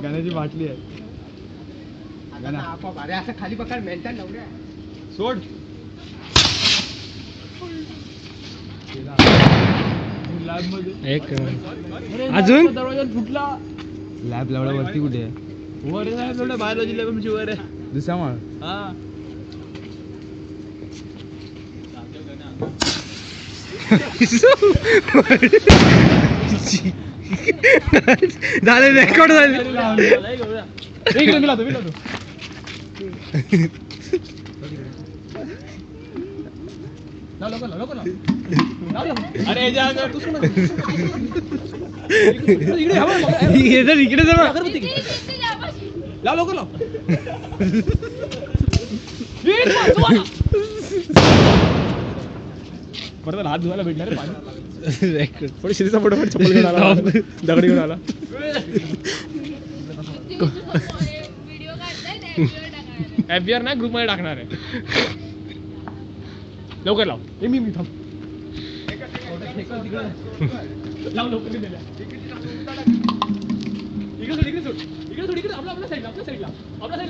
गाण्याची बाटली आहे. असं खाली पकड मेंटल नवऱ्या सोड. लॅब मध्ये एक अजून दरवाजा फुटला. लॅब लावला वरती कुठे आहे? वर आहे थोडं बायोलॉजी लॅब आमची वर आहे. दुसरा माळ. हा झाले रेकॉर्ड झाले. इकडे मी लावतो. अरे इकडे जरा लाव लवकर लाव. परत हात धुवायला भेटणार रे पाणी. थोडी शिरीचा फोटो पण चप्पल घेऊन आला, दगडी घेऊन आला. FBR नाही ग्रुप मध्ये टाकणार आहे. लवकर लाव. मी थांब. लाव लवकर. इकडे सोड. आपल्या साईडला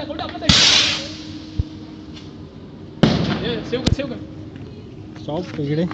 कोणतं आपल्या साईडला. सेव कर. सॉफ्ट इकडे